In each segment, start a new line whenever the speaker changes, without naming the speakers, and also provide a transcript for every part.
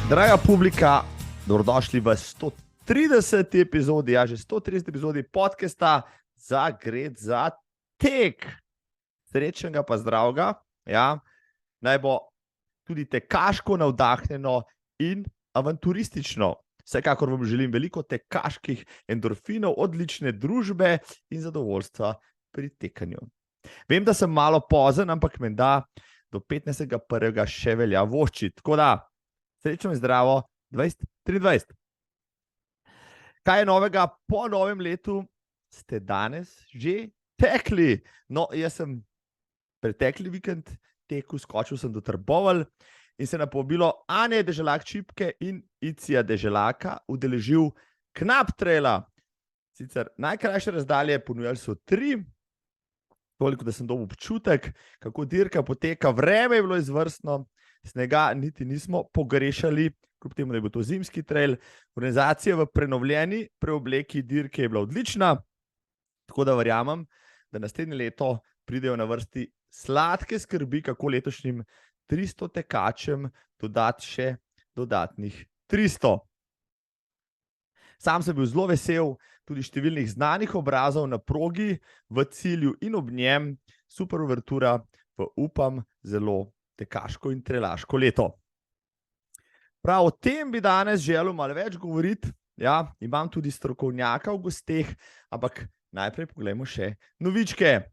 Draga publika, dobrodošli v 130. epizodi, že 130. epizodi podcasta za Gred za tek. Srečnega pa zdravega, naj bo tudi tekaško navdahnjeno in avanturistično. Vsekakor vam želim veliko tekaških endorfinov, odlične družbe in zadovoljstva pri tekanju. Vem, da sem malo pozen, ampak menda do 15.1. še velja voščiti. Tako da, srečno in zdravo, 2023. Kaj je novega po novem letu? Ste danes že tekli? No, jaz sem pretekli vikend tekel, skočil sem do Trbovelj in se na povabilo Anje Deželak-Čipke in Icija Deželaka udeležil Knap Traila. Sicer najkrajše razdalje ponujali so 3, toliko, da sem dobil občutek, kako dirka poteka. Vreme je bilo izvrstno, snega niti nismo pogrešali, kljub temu, da je bil to zimski trail. Organizacija v prenovljeni preobleki dirke je bila odlična, tako da verjamem, da naslednje leto pridejo na vrsti sladke skrbi, kako letošnjim 300 tekačem dodati še dodatnih 300. Sam sem bil zelo vesel tudi številnih znanih obrazov na progi, v cilju in ob njem super uvertura v, upam, zelo tekaško in trailaško leto. Prav o tem bi danes želel malo več govoriti. Imam tudi strokovnjaka v gosteh, ampak najprej poglejmo še novičke.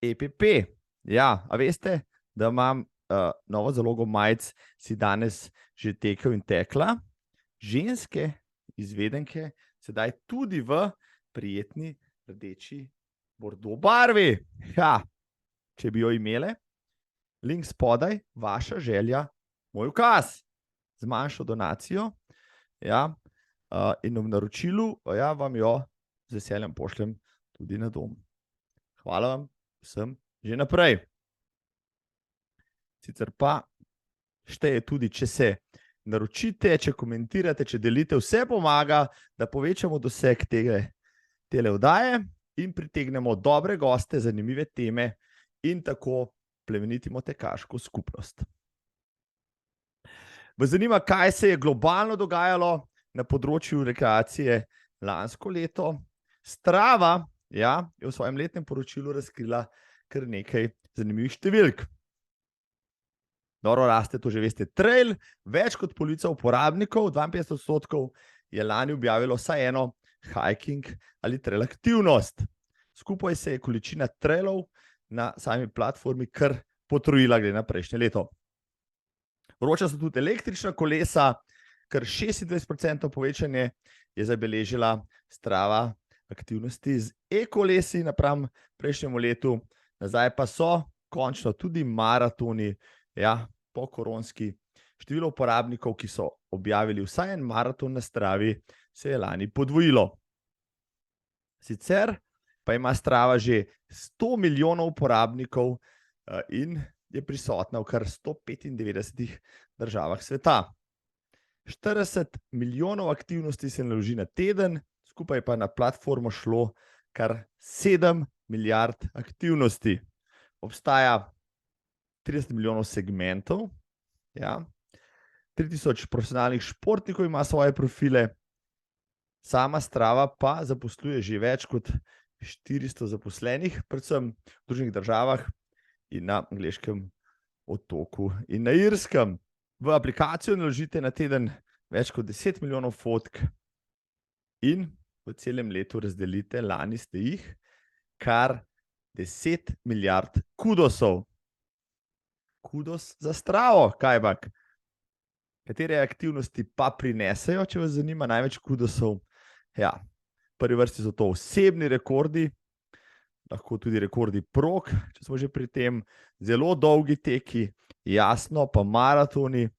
EPP. A veste, da imam novo zalogo majic, si danes že tekel in tekla. Ženske izvedenke sedaj tudi v prijetni rdeči bordo barvi. Če bi jo imele, link spodaj, vaša želja, moj ukaz. Z manjšo donacijo in v naročilu vam jo z veseljem pošljem tudi na dom. Hvala vam vsem že naprej. Sicer pa šteje tudi, če se naročite, če komentirate, če delite, vse pomaga, da povečamo doseg tele oddaje in pritegnemo dobre goste, zanimive teme in tako plemenitimo tekaško skupnost. Vas zanima, kaj se je globalno dogajalo na področju rekreacije lansko leto? Strava je v svojem letnem poročilu razkrila kar nekaj zanimivih številk. Dobro raste, to že veste, trail, več kot polovica uporabnikov, 52% je lani objavilo vsaj eno hiking ali trail aktivnost. Skupaj se je količina trailov na sami platformi kar potrojila glede na prejšnje leto. Vroča so tudi električna kolesa, kar 26% povečanje je zabeležila Strava aktivnosti z e-kolesi napram prejšnjemu letu. Nazaj pa so končno tudi maratoni, po koronski. Število uporabnikov, ki so objavili vsaj en maraton na Stravi, se je lani podvojilo. Sicer pa ima Strava že 100 milijonov uporabnikov in je prisotna v kar 195 državah sveta. 40 milijonov aktivnosti se naloži na teden, skupaj pa na platformo šlo kar 7 milijard aktivnosti. Obstaja 30 milijonov segmentov, 3000 profesionalnih športnikov ima svoje profile, sama Strava pa zaposluje že več kot 400 zaposlenih, predvsem v Združenih državah in na angleškem otoku in na Irskem. V aplikacijo naložite na teden več kot 10 milijonov fotk in v celem letu razdelite, lani ste jih, kar 10 milijard kudosov. Kudos za Stravo, kajbak. Katere aktivnosti pa prinesejo, če vas zanima, največ kudosov? Prvi vrsti so to osebni rekordi, lahko tudi rekordi prog, če smo že pri tem, zelo dolgi teki, jasno pa maratoni.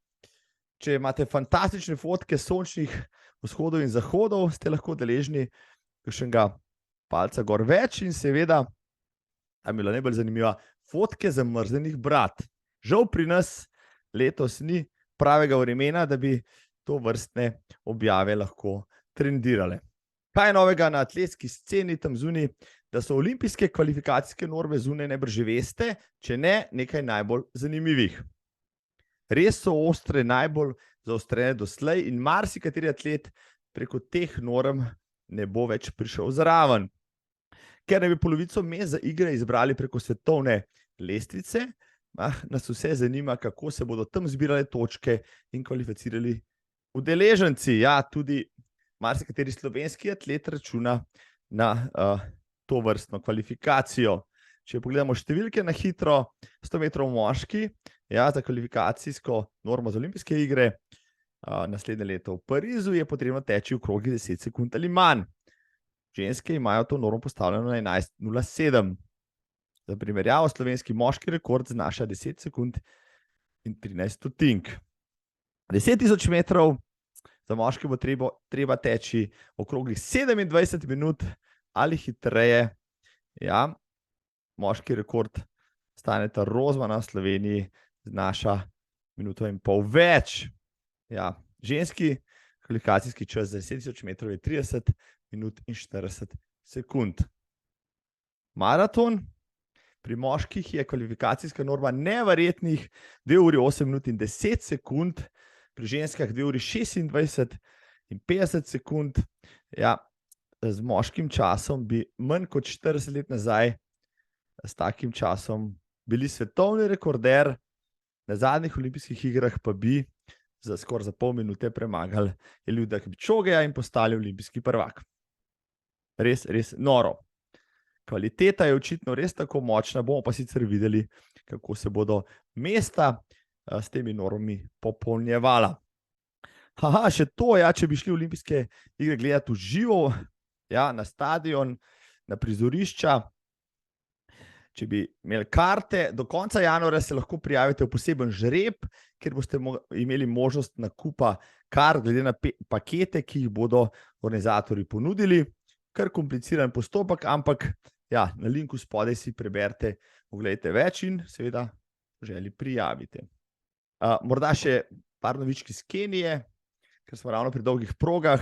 Če imate fantastične fotke sončnih vzhodov in zahodov, ste lahko deležni kakšnega palca gor več in seveda, a mi je bila najbolj zanimiva, fotke zamrznjenih brad. Žal pri nas letos ni pravega vremena, da bi to vrstne objave lahko trendirale. Kaj je novega na atletski sceni tam zunaj? Da so olimpijske kvalifikacijske norme zunaj, najbrž že veste, če ne, nekaj najbolj zanimivih. res so ostre, najbolj zaostrene doslej in marsikateri atlet preko teh norm ne bo več prišel zraven. Ker ne bi polovico mest za igre izbrali preko svetovne lestvice, nas vse zanima, kako se bodo tam zbirale točke in kvalificirali udeleženci. Ja, tudi marsikateri slovenski atlet računa na to vrstno kvalifikacijo. Če pogledamo številke na hitro, 100 metrov moški, ja, za kvalifikacijsko normo za olimpijske igre, naslednje leto v Parizu je potrebno teči v krogi 10 sekund ali manj. Ženske imajo to normo postavljeno na 11:07. Za primerjavo, slovenski moški rekord znaša 10 sekund in 13 stotink. 10.000 metrov za moški bo treba teči okrogli 27 minut ali hitreje. Ja, moški rekord Staneta Rozmana v Sloveniji znaša minuto in pol več. Ja, ženski kvalifikacijski čas za 10.000 metrov je 30 minut in 40 sekund. Maraton. Pri moških je kvalifikacijska norma neverjetnih 2 uri 8 minut in 10 sekund, pri ženskah 2 uri 26 in 50 sekund. Ja, z moškim časom bi manj kot 40 let nazaj s takim časom bili svetovni rekorder, na zadnjih olimpijskih igrah pa bi za skoraj pol minute premagali Eliuda Kipčogeja in postali olimpijski prvak. Res, res noro. Kvaliteta je očitno res tako močna, bomo pa sicer videli, kako se bodo mesta s temi normami popolnjevala. Še to, ja, če bi šli olimpijske igre gledati v živo, ja, na stadion, na prizorišča, če bi imeli karte, do konca januarja se lahko prijavite v poseben žreb, kjer boste imeli možnost nakupa kart glede na pakete, ki jih bodo organizatorji ponudili. Kar kompliciran postopek, ampak ja, na linku spodaj si preberite, pogledajte več in seveda želi prijavite. Morda še par novičk iz Kenije, ker smo ravno pri dolgih progah,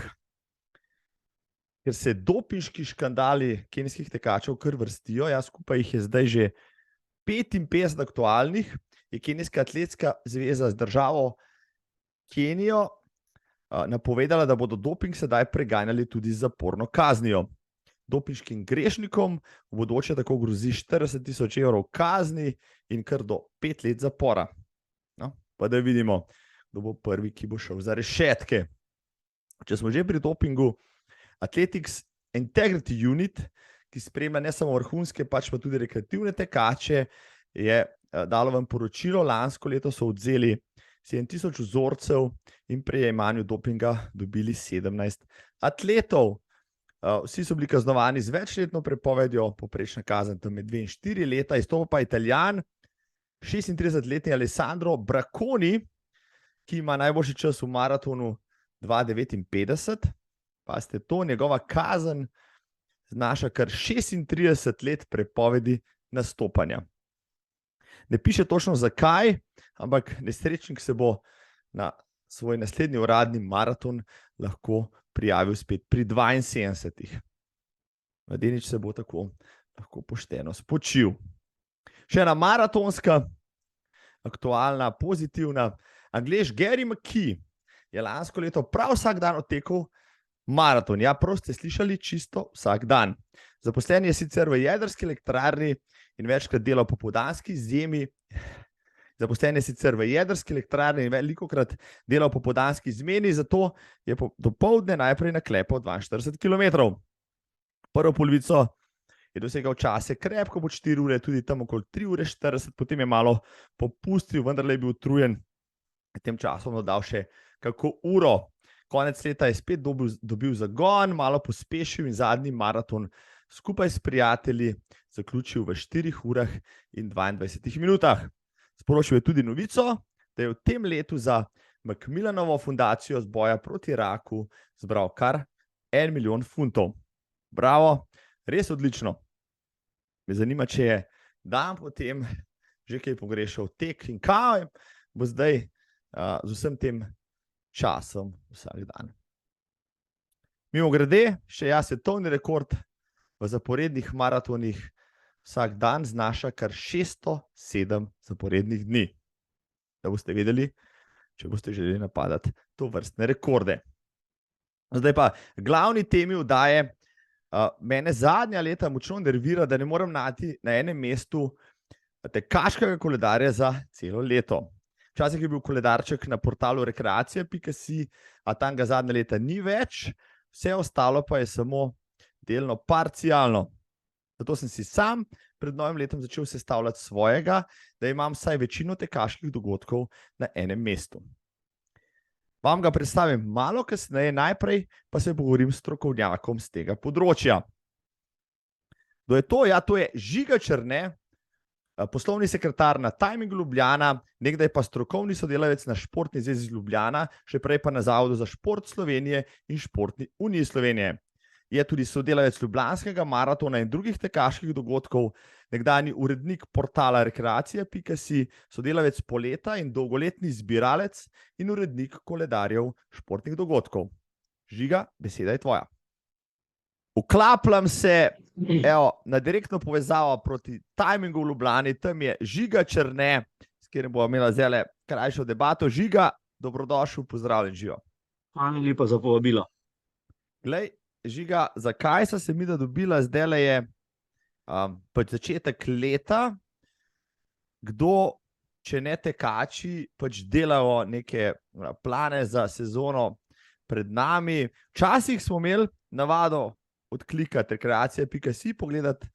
ker se dopinški škandali kenijskih tekačev kar vrstijo, ja, skupaj jih je zdaj že 55 aktualnih, je Kenijska atletska zveza z državo Kenijo napovedala, da bodo doping sedaj preganjali tudi z zaporno kaznijo. Dopinškim grešnikom v bodoče tako grozi 40.000 evrov kazni in kar do 5 let zapora. No, pa da vidimo, kdo bo prvi, ki bo šel za rešetke. Če smo že pri dopingu, Athletics Integrity Unit, ki spremlja ne samo vrhunske, pač pa tudi rekreativne tekače, je dalo vam poročilo. Lansko leto so odzeli 7.000 vzorcev in pri jemanju dopinga dobili 17 atletov. Vsi so bili kaznovani z večletno prepovedjo, povprečna kazen tam je 2 in 4 leta, izstopa pa Italijan, 36-letni Alessandro Bracconi, ki ima najboljši čas v maratonu 2:59. Pazite to, njegova kazen znaša kar 36 let prepovedi nastopanja. Ne piše točno zakaj, ampak nesrečnik se bo na svoj naslednji uradni maraton lahko prijavil spet pri 72. Mladenič se bo tako lahko pošteno spočil. Še ena maratonska, aktualna, pozitivna. Anglež Gary McKee je lansko leto prav vsak dan odtekel maraton. Ja, prav ste slišali, čisto vsak dan. Zaposlen je sicer v jedrski elektrarni in večkrat delal po popoldanski zimi. Zaposlen je sicer v jedrski elektrarni in velikokrat delal po popoldanski zmeni, zato je dopoldne najprej naklepal 42 km. Prvo polovico je dosegal čase krepko pod 4 ure, tudi tam okoli 3 ure 40, potem je malo popustil, vendar je bil utrujen. Tem časom dodal še kako uro. Konec leta je spet dobil zagon, malo pospešil in zadnji maraton skupaj s prijatelji zaključil v 4 urah in 22 minutah. Sporočil je tudi novico, da je v tem letu za Macmillanovo fundacijo z boja proti raku zbral kar 1 milijon funtov. Bravo, res odlično. Me zanima, če je dan potem že kaj pogrešal tek in kaj bo zdaj z vsem tem časom vsak dan. Mimogrede, še svetovni rekord v zaporednih maratonih vsak dan znaša kar 607 zaporednih dni. da boste vedeli, če boste želeli napadati to vrstne rekorde. Zdaj pa, glavni temi vdaje, mene zadnja leta močno nervira, da ne morem najti na enem mestu tekaškega koledarja za celo leto. Včasih je bil koledarček na portalu rekreacije.si, a tam ga zadnja leta ni več, vse ostalo pa je samo delno parcialno. Zato sem si sam pred novim letom začel sestavljati svojega, da imam vsaj večino tekaških dogodkov na enem mestu. Vam ga predstavim malo kasneje, najprej pa se pogovorim s strokovnjakom z tega področja. Kdo je to? Ja, to je Žiga Černe, poslovni sekretar na Timingu Ljubljana, nekdaj pa strokovni sodelavec na Športni zvezi Ljubljana, še prej pa na Zavodu za šport Slovenije in Športni uniji Slovenije. Je tudi sodelavec Ljubljanskega maratona in drugih tekaških dogodkov, nekdanji urednik portala rekreacije.si, sodelavec Poleta in dolgoletni zbiralec in urednik koledarjev športnih dogodkov. Žiga, beseda je tvoja. Vklapljam se na direktno povezavo proti Timingu v Ljubljani, tam je Žiga Černe, s katerim bomo imela zdaj krajšo debato. Žiga, dobrodošel, pozdravljen, živo.
Hvala lepa za povabilo.
Glej, Žiga, zakaj so se midva dobila? Zdajle je pač začetek leta. Kdo, če ne tekači, pač delajo neke plane za sezono pred nami. Včasih smo imeli navado odklikati rekreacije.si, pogledati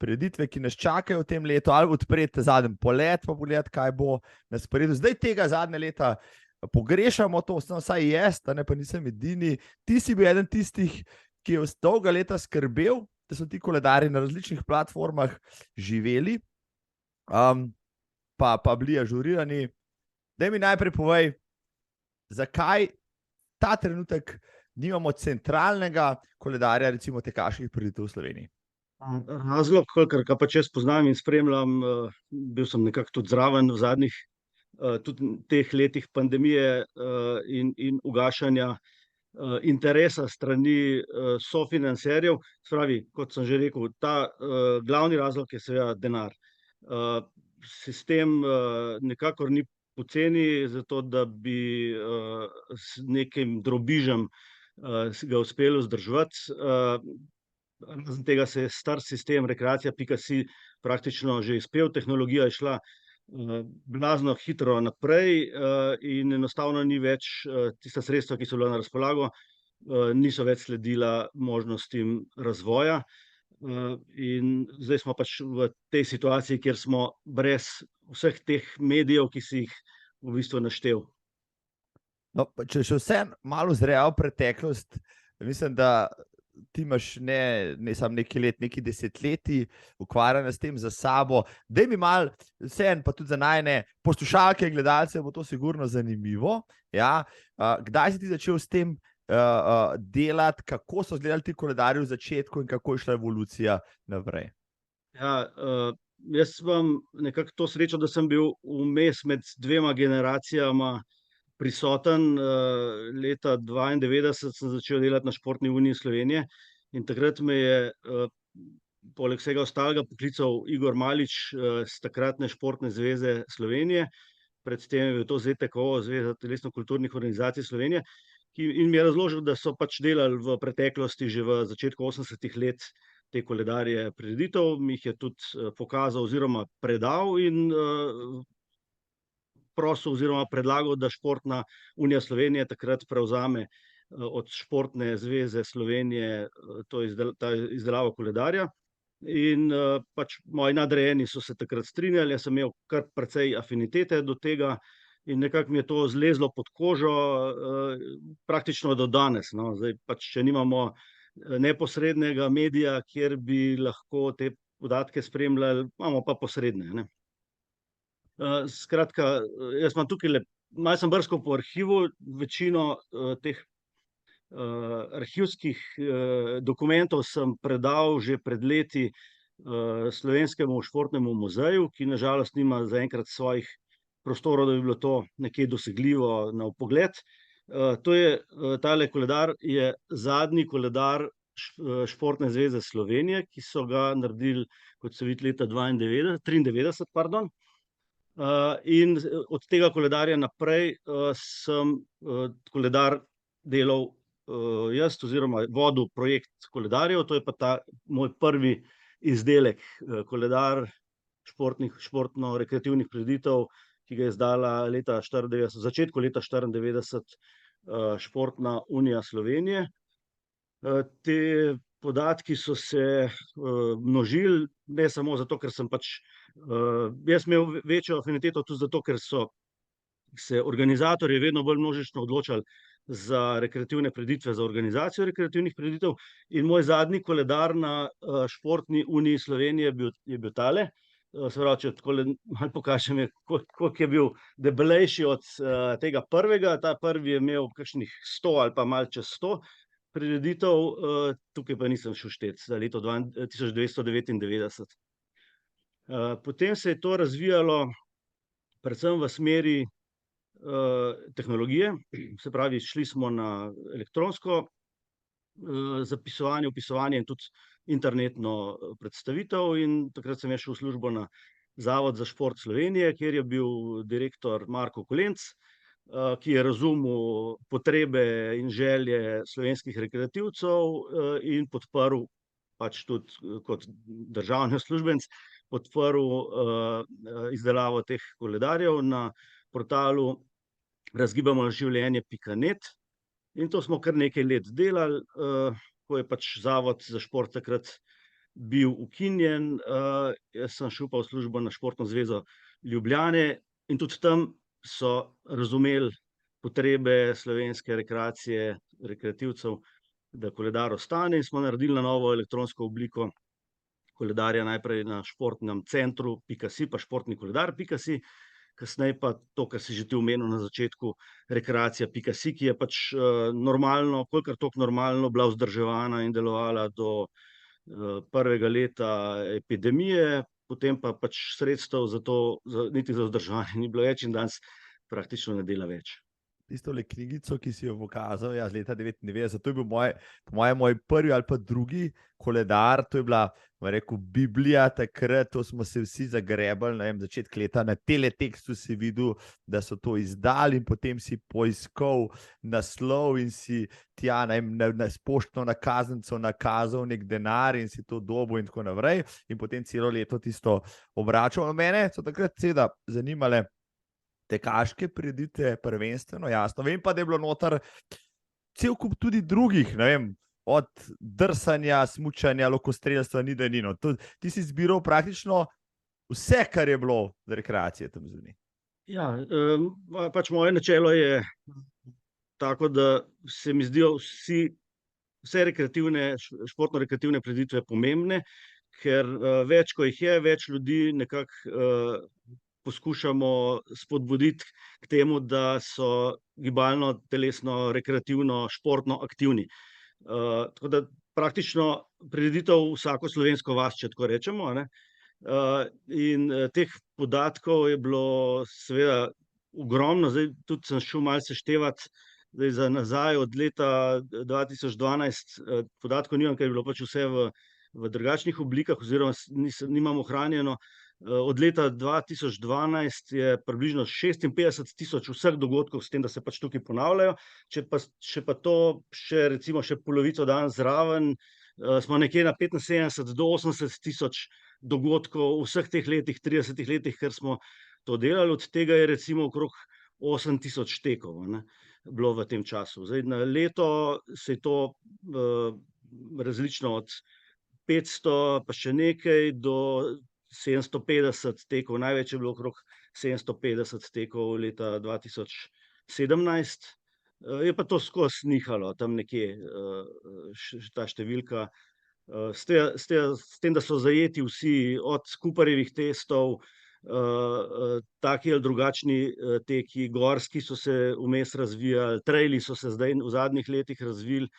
prireditve, ki nas čakajo v tem letu, ali odpreti zadnji polet, pa pogledati, kaj bo na sporedu. Zdaj tega zadnje leta pogrešamo, to vsaj jaz, pa nisem edini. Ti si bil eden tistih, ki je dolga leta skrbel, da so ti koledarji na različnih platformah živeli, pa bili ažurirani. Daj mi najprej povej, zakaj ta trenutek nimamo centralnega koledarja, recimo tekaških prireditev v Sloveniji.
Razlog, kolikor ga pač jaz poznam in spremljam, bil sem nekako tudi zraven v zadnjih tudi teh letih pandemije in ugašanja interesa strani sofinanserjev. Spravi, kot sem že rekel, ta glavni razlog je seveda denar. Sistem nekakor ni poceni, zato da bi s nekim drobižem ga uspelo vzdrževati. Razen tega se je star sistem rekreacija.si praktično že izpel, tehnologija je šla blazno hitro naprej in enostavno ni več tista sredstva, ki so bila na razpolago, niso več sledila možnostim razvoja. In zdaj smo pač v tej situaciji, kjer smo brez vseh teh medijev, ki si jih v bistvu naštel.
No, če še vse malo zreja v preteklost, mislim, da ti imaš ne samo nekaj let, nekaj desetletij ukvarjanja s tem za sabo. Daj mi malo, vseeno pa tudi za najne poslušalke in gledalce bo to sigurno zanimivo. Ja? Kdaj si ti začel s tem delati, kako so izgledali ti koledarji v začetku in kako je šla evolucija naprej?
Ja, jaz imam nekako to srečo, da sem bil vmes med dvema generacijama prisoten. Leta 1992 sem začel delati na Športni uniji Slovenije in takrat me je poleg vsega ostalega poklical Igor Malič z takratne Športne zveze Slovenije, predtem je bil to ZTKO, Zveza telesno-kulturnih organizacij Slovenije, in mi je razložil, da so pač delali v preteklosti, že v začetku 80-ih let, te koledarje prireditev, mi jih je tudi pokazal oziroma predal in prosil oziroma predlagal, da Športna unija Slovenije takrat prevzame od Športne zveze Slovenije ta izdelavo koledarja. In pač moji nadrejeni so se takrat strinjali, jaz sem imel kar precej afinitete do tega in nekako mi je to zlezlo pod kožo praktično do danes. No. Zdaj pač, če nimamo neposrednega medija, kjer bi lahko te podatke spremljali, imamo pa posredne, ne. Skratka, jaz imam tukaj malo sem brskal po arhivu, večino teh arhivskih dokumentov sem predal že pred leti Slovenskemu športnemu muzeju, ki na žalost nima zaenkrat svojih prostorov, da bi bilo to nekje dosegljivo na vpogled. Tale koledar je zadnji koledar Športne zveze Slovenije, ki so ga naredili, kot se vidi, leta 1993, pardon. In od tega koledarja naprej sem koledar delal jaz, oziroma vodil projekt koledarjev. To je pa ta moj prvi izdelek, koledar športno-rekreativnih prireditev, ki ga je izdala v začetku leta 1994 Športna unija Slovenije. Te podatki so se množili, ne samo zato, ker sem jaz imel večjo afiniteto tudi zato, ker so se organizatorji vedno bolj množično odločali za rekreativne prireditve, za organizacijo rekreativnih prireditev. In moj zadnji koledar na Športni uniji Slovenije je bil tale. Se pravi, če takole malo pokažem, koliko je bil debelejši od tega prvega. Ta prvi je imel kakšnih 100 ali pa malo čez 100 prireditev, tukaj pa nisem šel štet, za leto 1999. Potem se je to razvijalo predvsem v smeri tehnologije, se pravi, šli smo na elektronsko zapisovanje, vpisovanje in tudi internetno predstavitev. In takrat sem šel v službo na Zavod za šport Slovenije, kjer je bil direktor Marko Kolenc, ki je razumel potrebe in želje slovenskih rekreativcev in podprl, pač tudi kot državni uslužbenec, podprl izdelavo teh koledarjev na portalu razgibamživljenje.net. In to smo kar nekaj let delali, ko je pač Zavod za šport takrat bil ukinjen. Jaz sem šel pa v službo na Športno zvezo Ljubljane in tudi tam so razumeli potrebe slovenske rekreacije, rekreativcev, da koledar ostane, in smo naredili na novo elektronsko obliko koledarja, najprej na športnem centru.si, pa športnikoledar.si, kasneje pa to, kar si že ti omenil na začetku, rekreacija.si, ki je pač normalno, kolikor toliko normalno bila vzdrževana in delovala do prvega leta epidemije, potem pa pač sredstev za to, niti za vzdrževanje ni bilo več in danes praktično ne dela več.
Tisto knjigico, ki si jo pokazal, z leta 1999, to je bil po mojem moj prvi ali pa drugi koledar. To je bila, rekel, Biblija takrat, to smo se vsi zagrebali, ne vem, začetek leta na teletekstu si videl, da so to izdali, in potem si poiskal naslov in si tja, ne vem, na poštno nakaznico nakazal nek denar in si to dobil in tako naprej. In potem celo leto tisto obračal. Mene so takrat seveda zanimale tekaške prireditve, prvenstveno, jasno. Vem pa, da je bilo noter cel kup tudi drugih, ne vem, od drsanja, smučanja, lokostrelstva, ni da ni. Ti si zbiral praktično vse, kar je bilo za rekreacije tam zunaj.
Ja, pač moje načelo je tako, da se mi zdijo vse športno-rekreativne prireditve pomembne, ker več, ko jih je, več ljudi nekako poskušamo spodbuditi k temu, da so gibalno, telesno, rekreativno, športno aktivni. Tako da praktično prireditev vsako slovensko vas, če tako rečemo, ne. In teh podatkov je bilo seveda ogromno. Zdaj tudi sem šel malo seštevati, zdaj za nazaj od leta 2012 podatkov nimam, ker je bilo pač vse v drugačnih oblikah oziroma nimam ohranjeno. Od leta 2012 je približno 56.000 vseh dogodkov, s tem, da se pač tukaj ponavljajo. Če pa to še polovico dan zraven, smo nekje na 75 do 80.000 dogodkov v vseh teh letih, 30 letih, ker smo to delali. Od tega je recimo okrog 8.000 tekov, ne, bilo v tem času. Zdaj, na leto se je to različno od 500 pa še nekaj do 750 tekov, največ je bilo okrog 750 tekov leta 2017. Je pa to skozi nihalo, tam nekje ta številka. S tem, da so zajeti vsi, od Cooperjevih testov, taki ali drugačni teki, gorski so se vmes razvijali, traili so se zdaj v zadnjih letih razvili.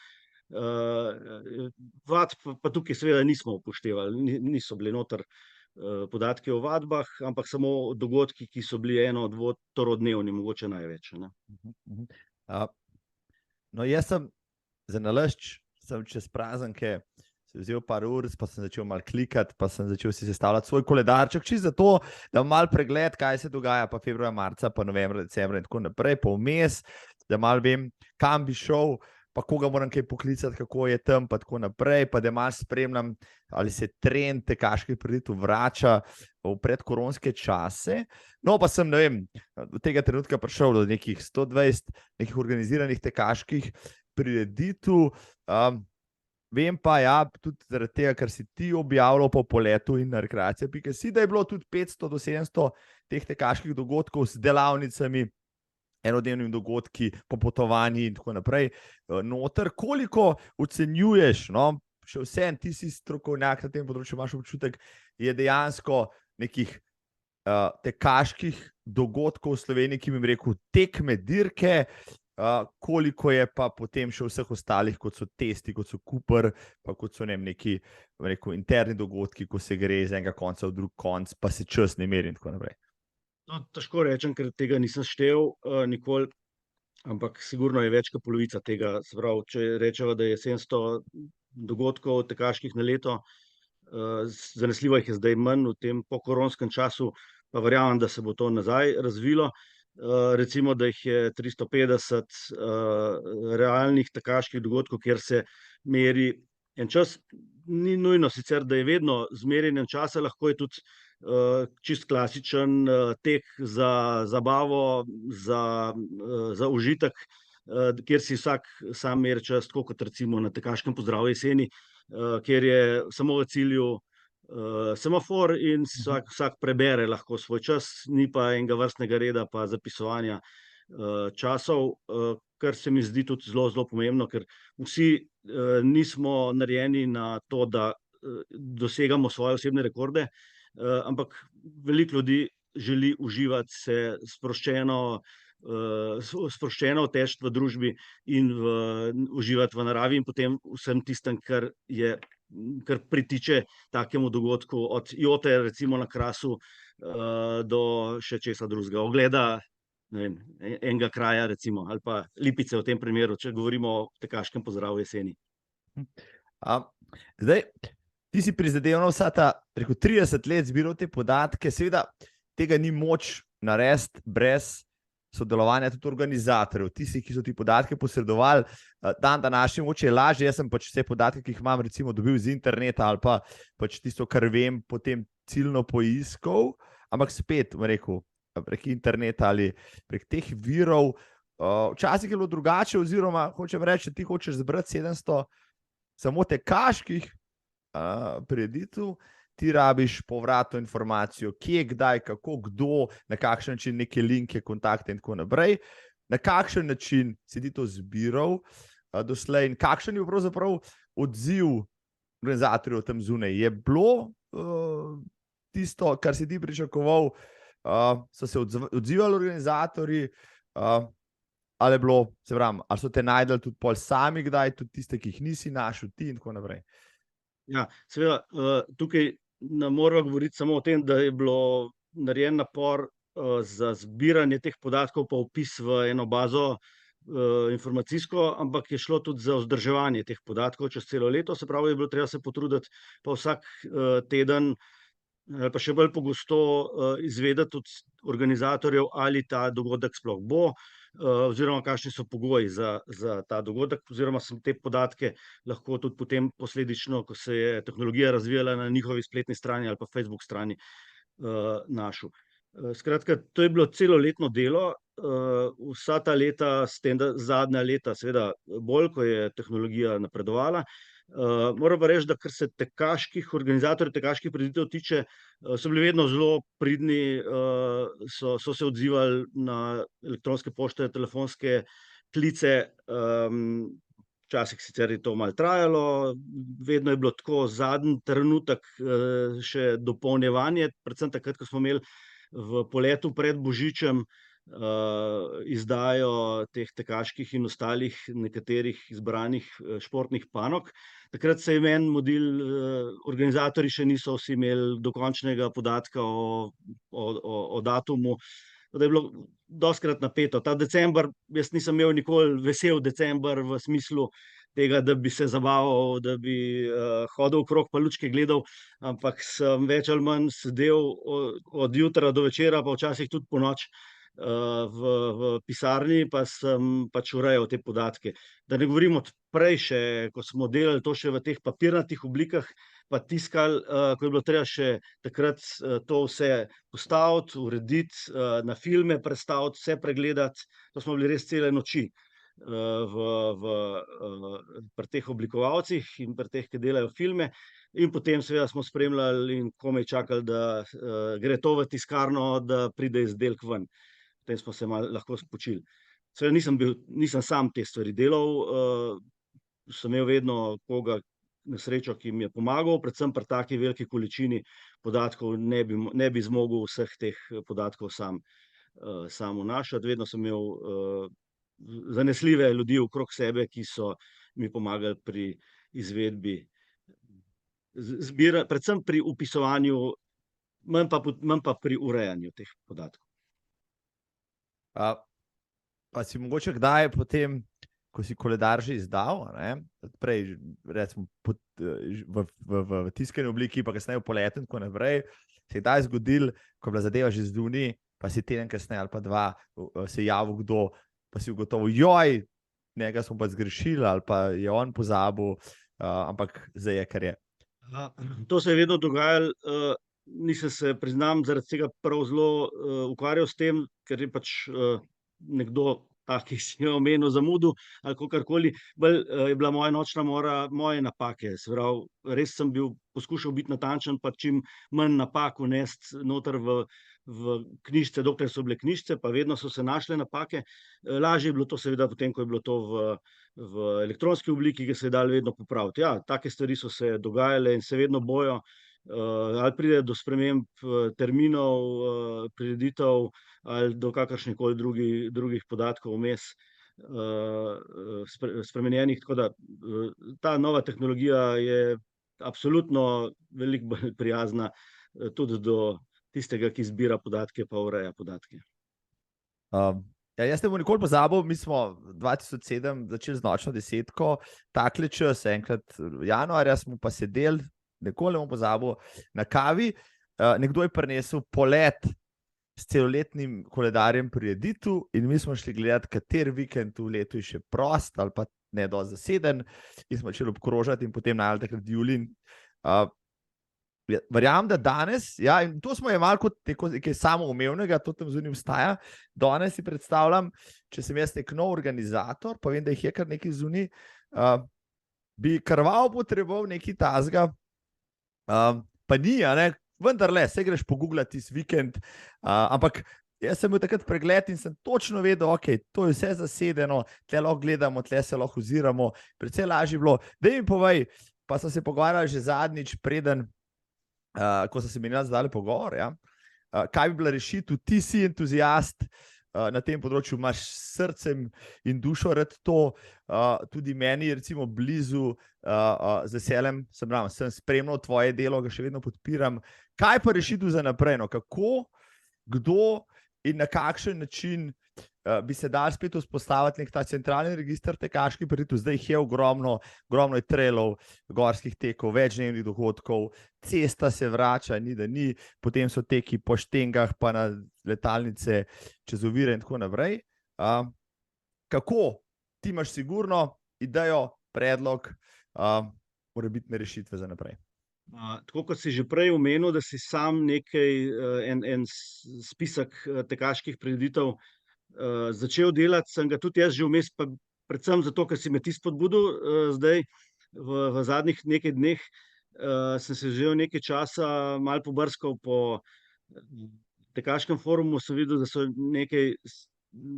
Vadb pa tukaj seveda nismo upoštevali, niso bili noter podatki o vadbah, ampak samo dogodki, ki so bili torodnevni, mogoče največ, ne.
No, jaz sem za nalašč, sem čez praznike si vzel par ur, pa sem začel malo klikati, pa sem začel si sestavljati svoj koledarček, čisto zato, da imam mal pregled, kaj se dogaja, pa februarja, marca, pa novembra, decembra in tako naprej, pa vmes, da mal vem, kam bi šel, pa koga moram kaj poklicati, kako je tam, pa tako naprej, pa da mal spremljam, ali se trend tekaških prireditev vrača v predkoronske čase. No, pa sem, ne vem, do tega trenutka prišel do nekih 120 nekih organiziranih tekaških prireditev. Vem pa, ja, tudi zaradi tega, ker si ti objavljal po poletu in na rekreacija.si, da je bilo tudi 500 do 700 teh tekaških dogodkov s delavnicami, enodnevnimi dogodki, popotovanji in tako naprej. Noter, koliko ocenjuješ, no, še vsem, ti si strokovnjak na tem področju, imaš občutek, je dejansko nekih tekaških dogodkov v Sloveniji, ki bi jim rekel tekme, dirke, koliko je pa potem še vseh ostalih, kot so testi, kot so Cooper, pa kot so neki interni dogodki, ko se gre z enega konca v drug konc, pa se čas ne meri in tako naprej.
No, težko rečem, ker tega nisem štel nikoli, ampak sigurno je več kot polovica tega. Se pravi, če rečemo, da je 700 dogodkov tekaških na leto, zanesljivo jih je zdaj manj v tem pokoronskem času, pa verjamem, da se bo to nazaj razvilo. Recimo, da jih je 350 realnih tekaških dogodkov, kjer se meri en čas. Ni nujno sicer, da je vedno z merjenjem časa, lahko je tudi čist klasičen tek za zabavo, za užitek, kjer si vsak sam meri čas, tako kot recimo na tekaškem pozdravu jeseni, kjer je samo v cilju semafor in vsak prebere lahko svoj čas, ni pa enega vrstnega reda pa zapisovanja časov, kar se mi zdi tudi zelo, zelo pomembno, ker vsi nismo narejeni na to, da dosegamo svoje osebne rekorde, ampak veliko ljudi želi uživati, se sproščeno teči v družbi in uživati v naravi in potem vsem tistem, kar pritiče takemu dogodku, od jote recimo na Krasu do še česa drugega, ogleda enega kraja recimo, ali pa Lipice v tem primeru, če govorimo o tekaškem pozdravu jeseni.
Zdaj, ti si prizadeval vsa ta 30 let zbiral te podatke, seveda tega ni moč narediti brez sodelovanja tudi organizatorjev, tisti, ki so ti podatke posredovali, dan današnji mogoče je lažje, jaz sem pač vse podatke, ki jih imam recimo dobil z interneta ali pa pač tisto, kar vem, potem ciljno poiskal, ampak spet, bom rekel, prek interneta ali prek teh virov, včasih je bilo drugače, oziroma hočem reči, ti hočeš zbrati 700 samo tekaških prireditev, ti rabiš povratno informacijo, kje, kdaj, kako, kdo, na kakšen način, neke linke, kontakte in tako naprej, na kakšen način si ti to zbiral doslej in kakšen je pravzaprav odziv organizatorjev tam zunaj. Je bilo tisto, kar si ti pričakoval, so se odzivali organizatorji, ali je bilo, se pravim, ali so te najdeli tudi pol sami kdaj, tudi tiste, ki jih nisi našel, ti in tako naprej?
Ja, seveda, tukaj ne moramo govoriti samo o tem, da je bilo narejen napor za zbiranje teh podatkov pa vpis v eno bazo informacijsko, ampak je šlo tudi za vzdrževanje teh podatkov čez celo leto, se pravi, je bilo treba se potruditi pa vsak teden pa še bolj pogosto izvedeti od organizatorjev, ali ta dogodek sploh bo, oziroma kakšni so pogoji za ta dogodek, oziroma sem te podatke lahko tudi potem posledično, ko se je tehnologija razvijala na njihovi spletni strani ali pa Facebook strani našel. Skratka, to je bilo celoletno delo, vsa ta leta, s tem, da zadnja leta seveda bolj, ko je tehnologija napredovala. Moram pa reči, da kar se organizatorjev tekaških prireditev tiče, so bili vedno zelo pridni, so se odzivali na elektronske pošte, telefonske klice, včasih sicer je to malo trajalo, vedno je bilo tako zadnji trenutek še dopolnjevanje, predvsem takrat, ko smo imeli v poletu pred Božičem izdajo teh tekaških in ostalih nekaterih izbranih športnih panog. Takrat se je meni mudil, organizatorji še niso vsi imeli dokončnega podatka o datumu, da je bilo dostikrat napeto. Ta december, jaz nisem imel nikoli vesel december v smislu, tega, da bi se zabaval, da bi hodil okrog pa lučke gledal, ampak sem več ali manj sedel od jutra do večera, pa včasih tudi po noč v pisarni, pa sem pač urejal te podatke. Da ne govorim od prej še, ko smo delali to še v teh papirnatih oblikah, pa tiskali, ko je bilo treba še takrat to vse postaviti, urediti, na filme predstaviti, vse pregledati. To smo bili res cele noči pri teh oblikovalcih in pri teh, ki delajo filme. In potem seveda smo spremljali in komaj čakali, da gre to v tiskarno, da pride izdelek ven. Potem smo se malo lahko spočili. Seveda nisem sam te stvari delal, sem imel vedno koga na srečo, ki mi je pomagal, predvsem pri taki veliki količini podatkov ne bi zmogel vseh teh podatkov sam vnašati. Vedno sem imel zanesljive ljudi okrog sebe, ki so mi pomagali pri izvedbi predvsem pri vpisovanju, manj pa pri urejanju teh podatkov.
Pa si mogoče kdaj potem, ko si koledar že izdal, prej recimo v tiskani obliki, pa kasneje v poletu in tako naprej, se je kdaj zgodil, ko je bila zadeva že zduni, pa si teden kasneje ali pa dva se javil kdo, pa si ugotovil, joj, njega smo pa zgrešili ali pa je on pozabil, ampak zdaj je, kar je.
To se je vedno dogajalo, nisem se, priznam, zaradi tega prav zelo ukvarjal s tem, ker je pač nekdo tak, ki si je omenil, zamudil ali kakorkoli. Bolj je bila moja nočna mora moje napake. Se pravi, res sem poskušal biti natančen, pa čim manj napak vnesti noter v knjižice, dokler so bile knjižice, pa vedno so se našle napake. Lažje je bilo to seveda potem, ko je bilo to v elektronski obliki, ki se je dalo vedno popraviti. Ja, take stvari so se dogajale in se vedno bojo, ali pride do sprememb terminov, prireditev ali do kakršnih koli drugih podatkov vmes spremenjenih. Tako da ta nova tehnologija je absolutno veliko bolj prijazna tudi do tistega, ki zbira podatke pa ureja podatke.
Ja, jaz ne bom nikoli pozabil, mi smo 2007 začeli z nočno desetko, takle čas, enkrat januarja smo pa sedeli, nikoli ne bom pozabil, na kavi. Nekdo je prinesel polet s celoletnim koledarjem pri Editu in mi smo šli gledati, kater vikend v letu je še prost ali pa ne dosti zaseden, in smo začeli obkrožati in potem najeli takrat Julin. Verjamem, da danes, ja, in to smo jemali kot nekaj samoumevnega, to tam zunaj obstaja. Danes si predstavljam, če sem jaz nek nov organizator, pa vem, da jih je kar nekaj zunaj, bi krval potreboval nekaj tazga, pa ni, vendarle, se greš pogooglati tisti vikend, ampak jaz sem imel takrat pregled in sem točno vedel, ok, to je vse zasedeno, tle lahko gledamo, tle se lahko oziramo, precej lažje bilo. Daj mi povej, pa sem se pogovarjal že zadnjič, preden ko so se menjali zdaj pogovor, ja? Kaj bi bila rešitev, ti si entuzijast na tem področju, imaš srcem in dušo rad to, tudi meni je recimo blizu, z veseljem sem spremljal tvoje delo, ga še vedno podpiram. Kaj pa rešitev za naprej? Kako, kdo in na kakšen način bi se dal spet vzpostaviti nek ta centralni register tekaških prireditev? Zdaj jih je ogromno je trailov, gorskih tekov, večdnevnih dogodkov, cesta se vrača, ni da ni, potem so teki po štengah, pa na letalnice čez ovire in tako naprej. Kako? Ti imaš sigurno idejo, predlog, morebitne rešitve za naprej.
Tako kot si že prej omenil, da si sam en spisek tekaških prireditev začel delati, sem ga tudi jaz že vmes, pa predvsem zato, ker si me ti spodbudil zdaj v zadnjih nekaj dneh, sem se že nekaj časa malo pobrskal po tekaškem forumu, sem videl, da so nekaj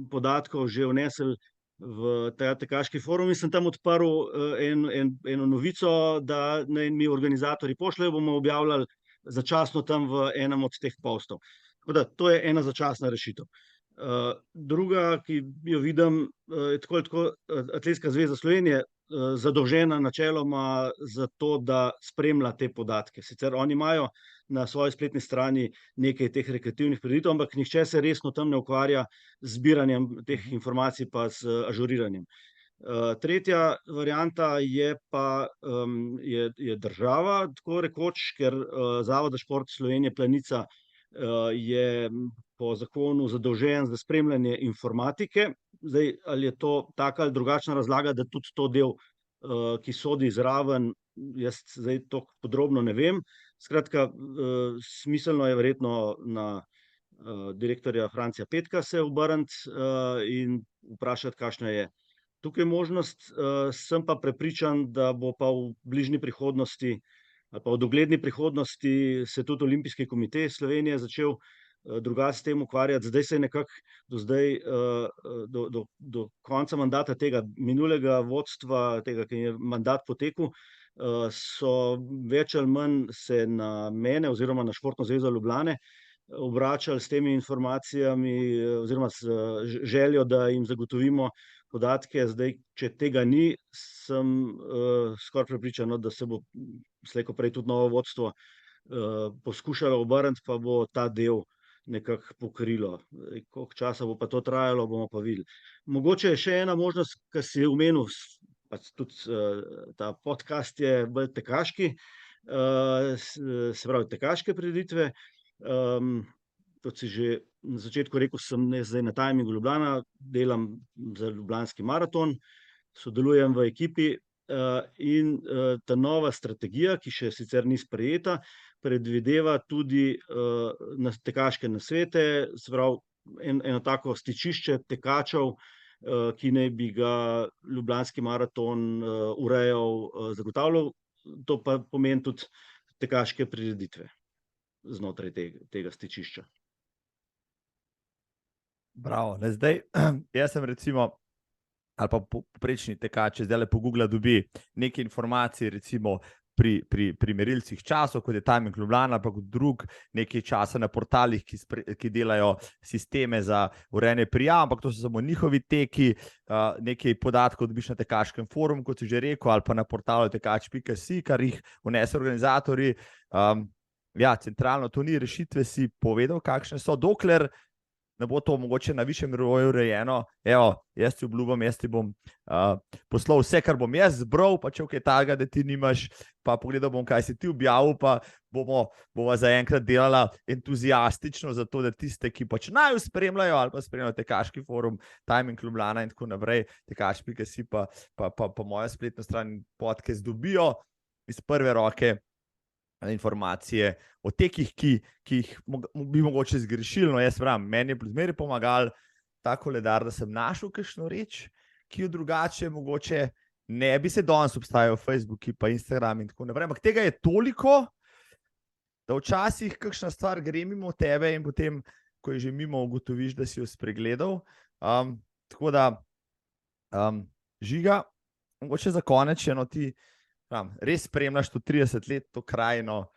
podatkov že vnesli v ta tekaški forum in sem tam odprl eno novico, da naj mi organizatorji pošljejo, bomo objavljali začasno tam v enem od teh postov. Tako da to je ena začasna rešitev. Druga, ki jo vidim, je tako Atletska zveza Slovenije zadolžena načeloma za to, da spremlja te podatke. Sicer oni imajo na svoji spletni strani nekaj teh rekreativnih prireditev, ampak nihče se resno tam ne ukvarja z zbiranjem teh informacij pa z ažuriranjem. Tretja varianta je pa je država, tako rekoč, ker Zavod za šport Slovenije Planica je po zakonu zadolžen za spremljanje informatike. Zdaj, ali je to taka ali drugačna razlaga, da tudi to del, ki sodi zraven, jaz zdaj to podrobno ne vem. Skratka, smiselno je verjetno na direktorja Francija Petka se obrniti in vprašati, kakšna je tukaj možnost. Sem pa prepričan, da bo pa v bližnji prihodnosti ali pa v dogledni prihodnosti se tudi Olimpijski komite Slovenije začel drugače s tem ukvarjati. Zdaj se je nekako do konca mandata tega minulega vodstva, tega, ki je mandat potekel, so več ali manj se na mene oziroma na Športno zvezo Ljubljane obračali s temi informacijami oziroma s željo, da jim zagotovimo podatke. Zdaj, če tega ni, sem skoraj prepričan, da se bo slej ko prej tudi novo vodstvo poskušalo obrniti, pa bo ta del nekako pokrilo. Koliko časa bo pa to trajalo, bomo pa videli. Mogoče je še ena možnost, ki si omenil, pač tudi ta podcast je bolj tekaški, se pravi tekaške prireditve. Kot si že na začetku rekel, sem zdaj na Timingu Ljubljana, delam za Ljubljanski maraton, sodelujem v ekipi in ta nova strategija, ki še sicer ni sprejeta, predvideva tudi tekaške nasvete, se pravi eno tako stičišče tekačev, ki naj bi ga Ljubljanski maraton urejal, zagotavljal. To pa pomeni tudi tekaške prireditve znotraj tega stičišča.
Bravo. Zdaj, jaz sem recimo, ali pa poprečni tekač, zdaj po Google dobi neke informacije, recimo pri merilcih časov, kot je Timing Ljubljana, pa kot drug, nekaj časa na portalih, ki delajo sisteme za urejanje prijav, ampak to so samo njihovi teki, nekaj podatkov dobiš na tekaškem forumu, kot si že rekel, ali pa na portalu tekač.si, kar jih vnese organizatorji. Ja, centralno to ni, rešitve si povedal, kakšne so, dokler ne bo to mogoče na višjem nivoju urejeno. Evo, jaz ti obljubim, jaz ti bom poslal vse, kar bom jaz zbral, pa če kaj takega, da ti nimaš, pa pogledal bom, kaj si ti objavil, pa bova zaenkrat delala entuzijastično za to, da tiste, ki pač naju spremljajo ali pa spremljajo tekaški forum, Timing Ljubljana in tako naprej, tekač.si pa moja spletna stran podcast dobijo iz prve roke informacije o tekih, ki jih bi mogoče zgrešili. No, jaz pravim, meni je zmeraj pomagal ta koledar, da sem našel kakšno reč, ki jo drugače mogoče ne bi se danes obstajal Facebook pa Instagram in tako naprej. Ampak tega je toliko, da včasih kakšna stvar gre mimo tebe in potem, ko je že mimo, ugotoviš, da si jo spregledal. Tako da, Žiga, mogoče za konec, ti res spremljaš to 30 let, to krajino,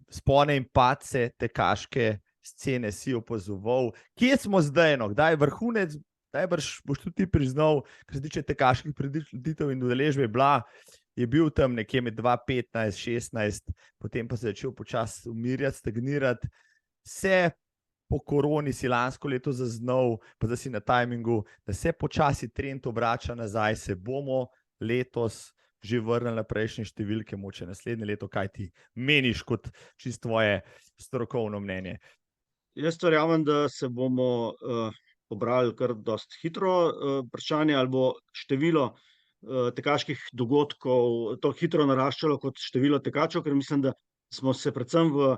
spone in padce tekaške scene si opazoval. Kje smo zdaj? Kdaj je vrhunec? Boš tudi ti priznal, kar se tiče tekaških prireditev in udeležbe, je bil tam nekje med 2015-2016, potem pa se je začel počasi umirjati, stagnirati. Se po koroni si lansko leto zaznal, pa da si na Timingu, da se počasi trend obrača nazaj, se bomo letos že vrnili na prejšnje številke, moče naslednje leto. Kaj ti meniš kot čisto tvoje strokovno mnenje?
Jaz verjamem, da se bomo pobrali kar dosti hitro. Vprašanje, ali bo število tekaških dogodkov to hitro naraščalo kot število tekačev, ker mislim, da smo se predvsem v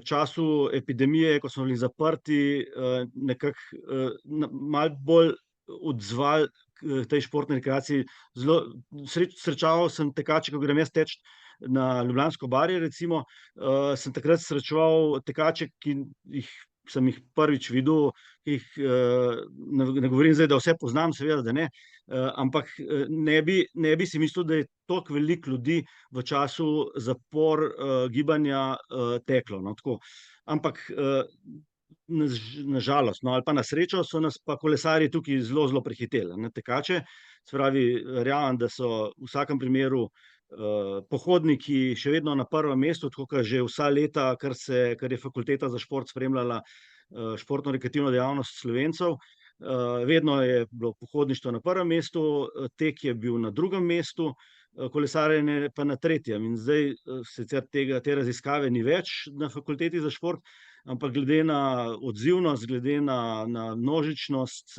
času epidemije, ko smo bili zaprti, nekako malo bolj odzvali tej športni rekreaciji. Srečeval sem tekače, ko grem jaz teč na Ljubljansko barje, recimo, sem takrat srečeval tekače, ki sem jih prvič videl, ne govorim zdaj, da vse poznam, seveda, da ne, ampak ne bi si mislil, da je toliko veliko ljudi v času zapor gibanja teklo. Ampak na žalost, ali pa na srečo, so nas pa kolesarji tukaj zelo prehiteli. Tekače, se pravi, verjamem, da so v vsakem primeru pohodniki še vedno na prvem mestu, tako kot že vsa leta, kar je fakulteta za šport spremljala športno rekreativno dejavnost Slovencev. Vedno je bilo pohodništvo na prvem mestu, tek je bil na drugem mestu, kolesarjenje pa na tretjem. In zdaj sicer te raziskave ni več na fakulteti za šport, ampak glede na odzivnost, glede na množičnost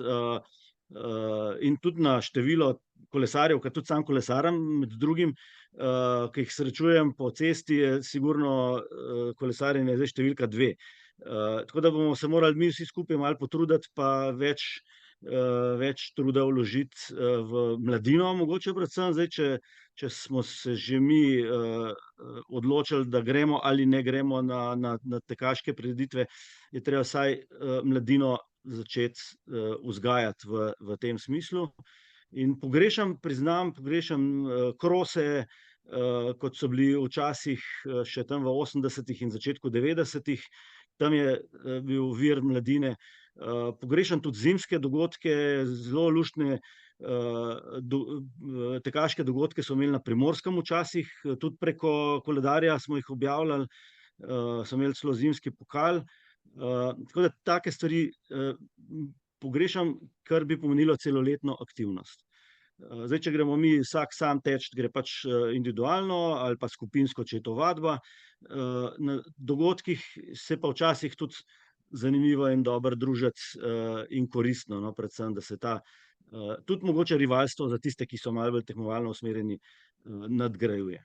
in tudi na število kolesarjev, ker tudi sam kolesarim med drugim, ki jih srečujem po cesti, je sigurno kolesarjenje zdaj številka 2. Tako da bomo se morali mi vsi skupaj malo potruditi, pa več truda vložiti v mladino, mogoče predvsem zdaj, če smo se že mi odločili, da gremo ali ne gremo na tekaške prireditve, je treba vsaj mladino začeti vzgajati v tem smislu. In pogrešam krose, kot so bili včasih še tam v 80. in začetku 90. Tam je bil vir mladine. Pogrešam tudi zimske dogodke, zelo luštne tekaške dogodke smo imeli na Primorskem včasih, tudi preko koledarja smo jih objavljali, smo imeli celo zimski pokal. Tako da take stvari pogrešam, kar bi pomenilo celoletno aktivnost. Zdaj, če gremo mi vsak sam teč, gre pač individualno ali pa skupinsko, če je to vadba. Na dogodkih se pa včasih tudi zanimivo in dobro družiti in koristno, no, predvsem, da se tudi mogoče rivalstvo za tiste, ki so malo bolj tekmovalno usmerjeni, nadgrajuje.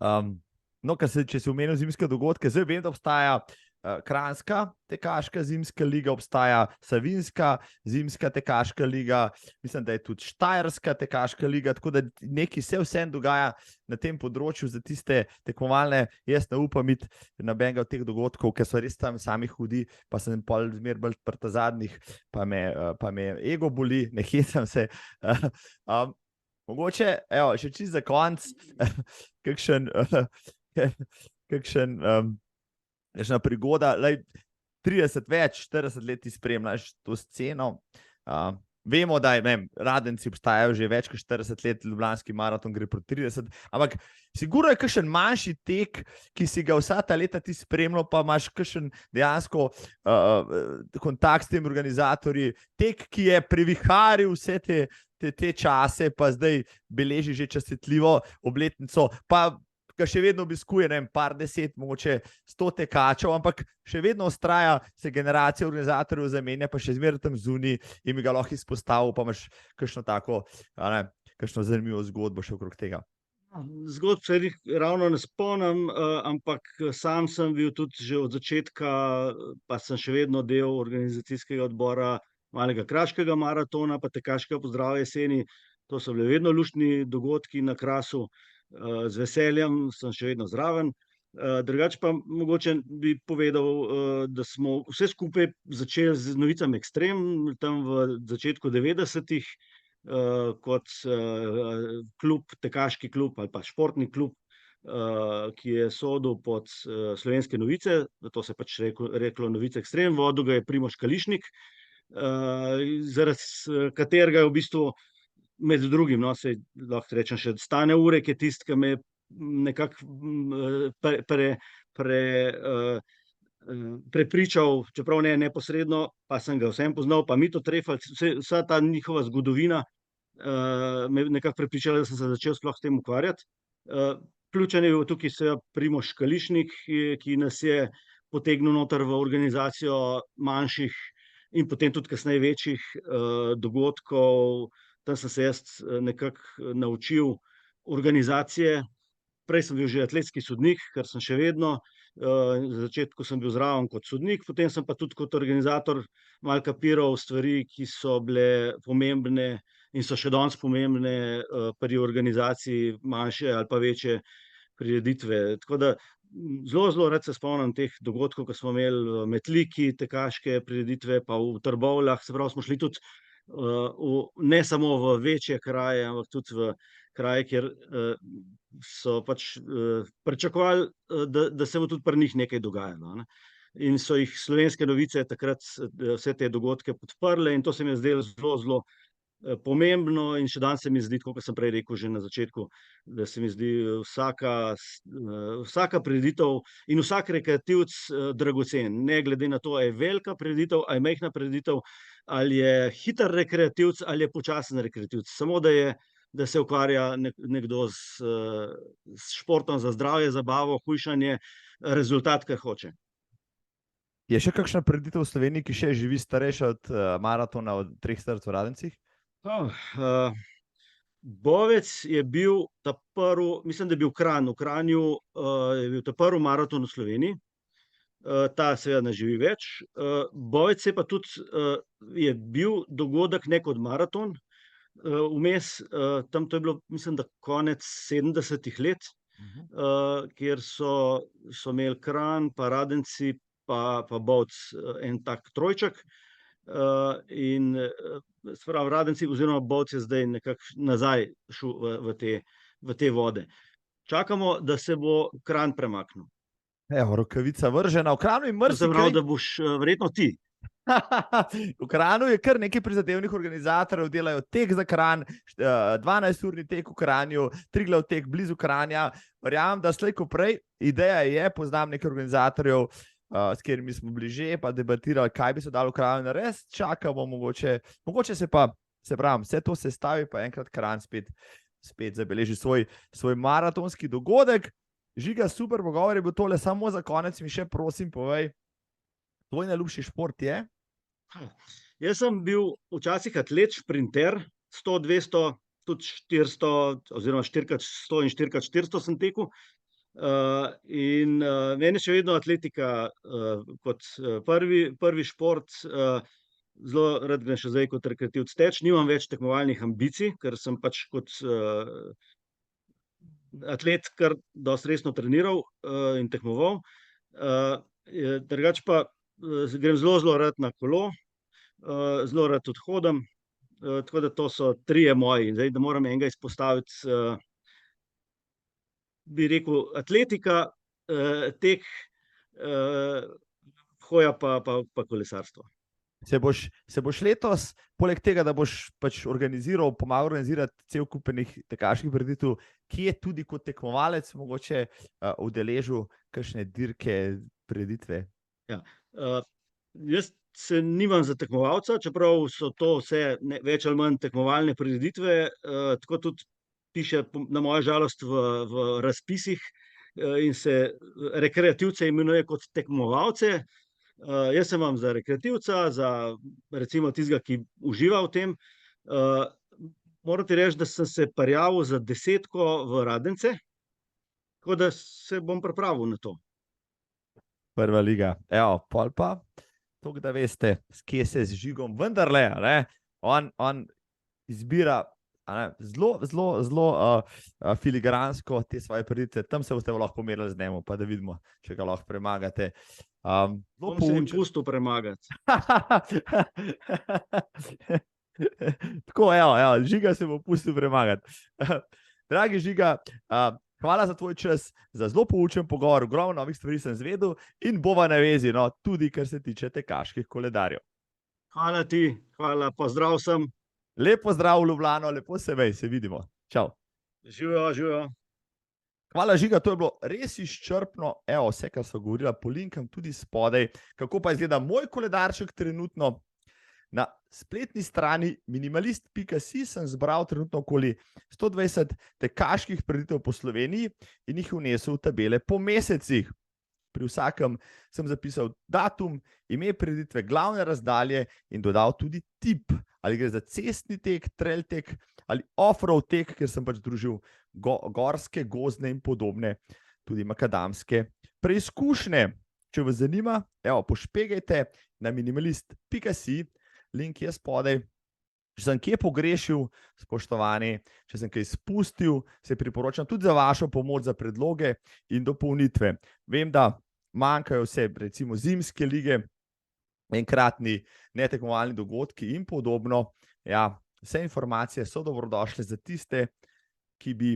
No, če si omenil zimske dogodke, zdaj vem, da obstaja Kranjska tekaška zimska liga, obstaja Savinjska zimska tekaška liga, mislim, da je tudi Štajerska tekaška liga, tako da nekaj se vsem dogaja na tem področju za tiste tekmovalne. Jaz ne upam iti na benga od teh dogodkov, ker so res tam sami hudi, pa sem pol zmer bolj prta zadnjih, pa me ego boli, ne hecam se. Mogoče, evo, še čisto za konc, kakšna prigoda, 30 več, 40 let ti spremljaš to sceno. Vemo, da Radenci obstajajo že več kot 40 let, Ljubljanski maraton gre proti 30, ampak sigurno je kakšen manjši tek, ki si ga vsa ta leta ti spremljal, pa imaš kakšen dejansko kontakt s temi organizatorji, tek, ki je previharil vse te čase, pa zdaj beleži že častitljivo obletnico, pa ga še vedno obiskuje, par deset, mogoče 100 tekačev, ampak še vedno vztraja, se generacija organizatorjev zamenja, pa še zmeraj tam zunaj in mi ga lahko izpostavil, pa imaš kakšno tako, kakšno zanimivo zgodbo še okrog tega.
Zgodb se ravno ne spomnim, ampak sam sem bil tudi že od začetka, pa sem še vedno del organizacijskega odbora malega kraškega maratona, pa tekaškega pozdrava jeseni. To so bili vedno luštni dogodki na Krasu. Z veseljem sem še vedno zraven. Drugače pa mogoče bi povedal, da smo vse skupaj začeli z Novicami Ekstrem, tam v začetku 90. Kot klub, tekaški klub ali pa športni klub, ki je sodil pod Slovenske novice, zato se pač reklo Novice Ekstrem, vodil ga je Primož Kališnik, zaradi katerega je v bistvu med drugim, no, se lahko rečem še Stane Urek je tisti, ki me je nekako prepričal, čeprav ne neposredno, pa sem ga vsem poznal, pa Mito Trefalc, vsa ta njihova zgodovina me je nekako prepričala, da sem se začel sploh s tem ukvarjati. Ključen je bil tukaj seveda Primož Kališnik, ki nas je potegnil noter v organizacijo manjših in potem tudi kasneje večjih dogodkov. Tam sem se jaz nekako naučil organizacije. Prej sem bil že atletski sodnik, kar sem še vedno. Na začetku sem bil zraven kot sodnik, potem sem pa tudi kot organizator malo kapiral stvari, ki so bile pomembne in so še danes pomembne pri organizaciji manjše ali pa večje prireditve. Tako da zelo rad se spomnim teh dogodkov, ko smo imeli v Metliki tekaške prireditve, pa v Trbovljah. Se pravi, smo šli tudi ne samo v večje kraje, ampak tudi v kraje, kjer so pač pričakovali, da se bo tudi pri njih nekaj dogajalo, ne. In so jih Slovenske novice takrat vse te dogodke podprle in to se mi je zdelo zelo pomembno in še danes se mi zdi, kot sem prej rekel že na začetku, da se mi zdi vsaka prireditev in vsak rekreativc dragocen, ne glede na to, ali je velika prireditev, ali je majhna prireditev, ali je hiter rekreativc, ali je počasen rekreativc. Samo da se ukvarja nekdo s športom za zdravje, zabavo, hujšanje, rezultat, kar hoče.
Je še kakšna prireditev v Sloveniji, ki še živi starejša od maratona od 3 src v Radencih?
Bovec je bil ta prvi, mislim, da je bil Kranj. V Kranju je bil ta prvi maraton v Sloveniji. Ta seveda ne živi več. Bovec je pa tudi je bil dogodek ne kot maraton. Vmes, tam to je bilo, mislim, da konec 70. let, kjer so imeli Kranj, pa Radenci, pa Bovec en tak trojček. In sprav Radenci oziroma Bovec je zdaj nekako nazaj šel v te vode. Čakamo, da se bo Kranj premaknil.
Evo, rokavica vržena, v Kranju in
To se pravi,
mrsikaj.
da boš verjetno ti.
V Kranju je kar nekaj prizadevnih organizatorjev, delajo tek za Kranj, 12-urni tek v Kranju, Triglav tek blizu Kranja. Verjamem, da slej ko prej, ideja je, poznam nekaj organizatorjev, s katerimi smo bili že, pa debatirali, kaj bi se dalo v Kranju narediti. Čakamo, mogoče se pa, se pravim, vse to sestavi, pa enkrat Kranj spet zabeleži svoj maratonski dogodek. Žiga, super pogovor je bil tole, samo za konec mi še prosim povej, tvoj najljubši šport je?
Jaz sem bil včasih atlet, šprinter, 100, 200, tudi 400, oziroma 4x100 in 4x400 sem tekel. In meni še vedno atletika kot prvi šport. Zelo rad grem še zdaj kot rekreativc teč. Nimam več tekmovalnih ambicij, ker sem pač kot atlet kar dosti resno treniral in tekmoval. Drugače pa grem zelo rad na kolo, zelo rad tudi hodim. Tako da to so trije moji. Zdaj, da moram enega izpostaviti, bi rekel atletika, tek, hoja pa kolesarstvo.
Se boš letos, poleg tega, da boš pač pomagal organizirati cel kup tekaških prireditev, kje tudi kot tekmovalec mogoče udeležil kakšne dirke, prireditve?
Ja. Jaz se nimam za tekmovalca, čeprav so to vse več ali manj tekmovalne prireditve. Tako tudi piše na mojo žalost v razpisih in se rekreativce imenuje kot tekmovalce. Jaz se imam za rekreativca, za recimo tistega, ki uživa v tem. Moram ti reči, da sem se prijavil za 10 v Radence, tako da se bom pripravil na to.
Prva liga. Evo, pol pa, toliko da veste, s kje se z Žigom vendarle, ne? On izbira zelo filigransko te svoje prireditve. Tam se boste lahko pomerili z njim, pa da vidimo, če ga lahko premagate.
Bom se jim pustil premagati.
Tako, evo, Žiga se bo pustil premagati. Dragi Žiga, hvala za tvoj čas, za zelo poučen pogovor, ogromno novih stvari sem izvedel in bova na vezi, no, tudi kar se tiče tekaških koledarjev.
Hvala ti, hvala, pozdrav vsem.
Lep pozdrav v Ljubljano, lepo se vej, se vidimo. Čau.
Živijo.
Hvala Žiga, to je bilo res izčrpno. Evo, vse, kar so govorila, polinkam tudi spodaj. Kako pa izgleda moj koledarček trenutno? Na spletni strani minimalist.si sem zbral trenutno okoli 120 tekaških prireditev po Sloveniji in jih vnesel v tabele po mesecih. Pri vsakem sem zapisal datum, ime prireditve, glavne razdalje in dodal tudi tip, ali gre za cestni tek, trail tek ali off-road tek, ker sem pač združil gorske, gozdne in podobne, tudi makadamske preizkušnje. Če vas zanima, evo, pošpegajte na minimalist.si, link je spodaj. Če sem kje pogrešil, spoštovani, če sem kaj spustil, se priporočam tudi za vašo pomoč, za predloge in dopolnitve. Vem, da manjkajo vse, recimo zimske lige, enkratni netekmovalni dogodki in podobno. Ja, vse informacije so dobrodošle za tiste, ki bi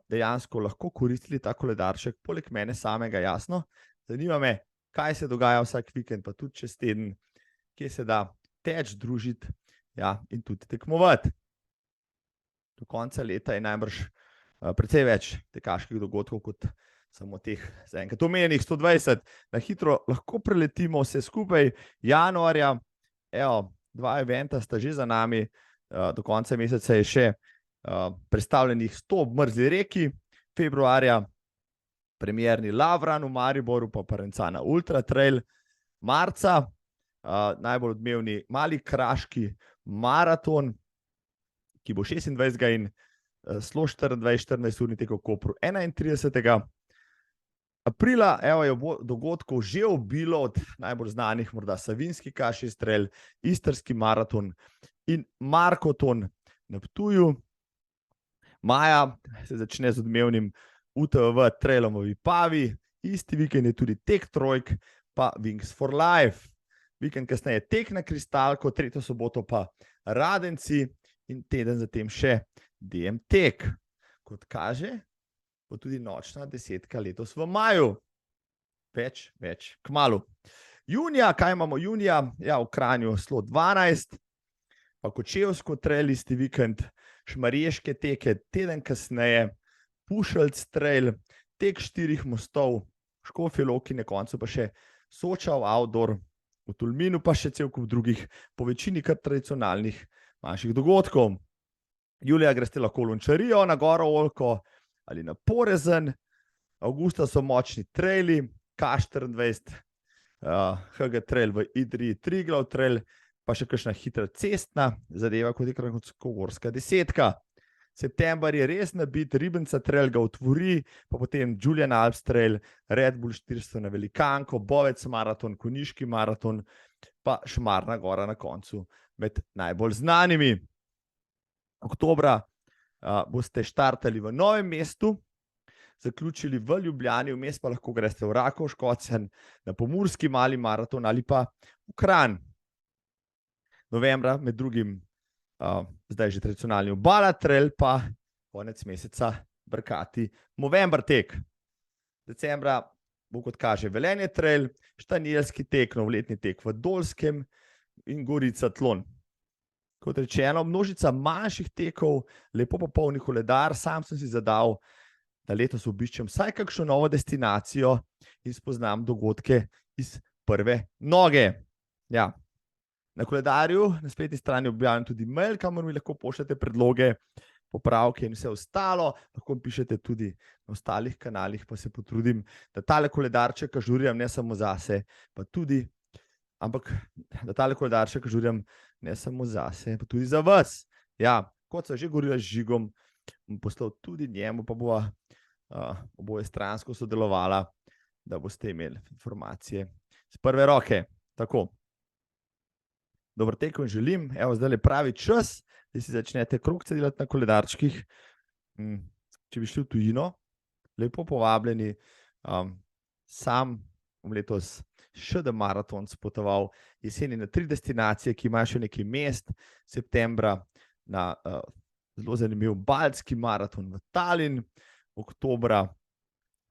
dejansko lahko koristili ta koledarček, poleg mene samega, jasno. Zanima me, kaj se dogaja vsak vikend, pa tudi čez teden, kje se da teč, družiti Ja, in tudi tekmovati. Do konca leta je najbrž precej več tekaških dogodkov kot samo teh zaenkrat omenjenih 120. Na hitro lahko preletimo vse skupaj. Januarja, evo, 2 eventa sta že za nami, do konca meseca je še predstavljenih 100 ob Mrzli reki, februarja premierni Lavran v Mariboru, pa Parencana Ultra Trail, marca najbolj odmevni Mali kraški maraton, ki bo 26. in Slo 24-14-urni tek v Kopru 31. aprila. Evo je dogodkov že obilo, od najbolj znanih morda Savinjski kašji strel, Istrski maraton in Markoton na Ptuju. Maja se začne z odmevnim UTV trailom v Vipavi, isti vikend je tudi tek trojk, pa Wings for Life. Vikend kasneje tek na Kristalko, 3. soboto pa Radenci in teden zatem še DM tek. Kot kaže, bo tudi nočna 10 letos v maju. Več kmalu. Junija, kaj imamo junija? Ja, v Kranju Slo 12, pa Kočevsko trail isti vikend, Šmarješke teke teden kasneje, Pušelc trail, tek 4 mostov, Škofje Loki, na koncu pa še Soča outdoor, v Tolminu pa še cel kup drugih, po večini kar tradicionalnih manjših dogodkov. Julija greste lahko v Lončarijo, na Goro Oljko ali na Porezen. Avgusta so močni traili, K24, HG trail v Idriji, Triglav trail, pa še kakšna hitra cestna zadeva, kot je Kranjsko-Gorska 10. September je res nabit, Ribenca trail ga otvori, pa potem Julian Alps trail, Red Bull 400 na Velikanko, Bovec maraton, Konjiški maraton, pa Šmarna gora na koncu med najbolj znanimi. Oktobra boste štartali v Novem mestu, zaključili v Ljubljani, vmes pa lahko greste v Rakov Škocjan, na Pomurski mali maraton ali pa v Kranj. Novembra med drugim zdaj že tradicionalni Obala trail, pa konec meseca Brkati Movember tek. Decembra bo, kot kaže, Velenje trail, Štanjelski tek, novoletni tek v Dolskem in Gorica Tlon. Kot rečeno, množica manjših tekov, lepo popolni koledar. Sam sem si zadal, da letos obiščem vsaj kakšno novo destinacijo in spoznam dogodke iz prve noge. Ja. Na koledarju na spletni strani objavljam tudi mail, kamor mi lahko pošljete predloge, popravke in vse ostalo. Lahko pišete tudi na ostalih kanalih, pa se potrudim, da tale koledarček ažuriram ne samo zase, pa tudi, ampak da tale koledarček ažuriram ne samo zase, pa tudi za vas. Ja, kot sem že govorila z Žigom, bom poslal tudi njemu, pa bova oboje stransko sodelovala, da boste imeli informacije z prve roke. Tako. Dober tek vam želim, evo zdaj je pravi čas, da si začnete krogce delati na koledarčkih. Če bi šli v tujino, lepo povabljeni. Sam bom letos ŠD maraton spotoval jeseni na 3 destinacije, ki imajo še nekaj mest. Septembra na zelo zanimiv Baltski maraton v Tallinn, oktobra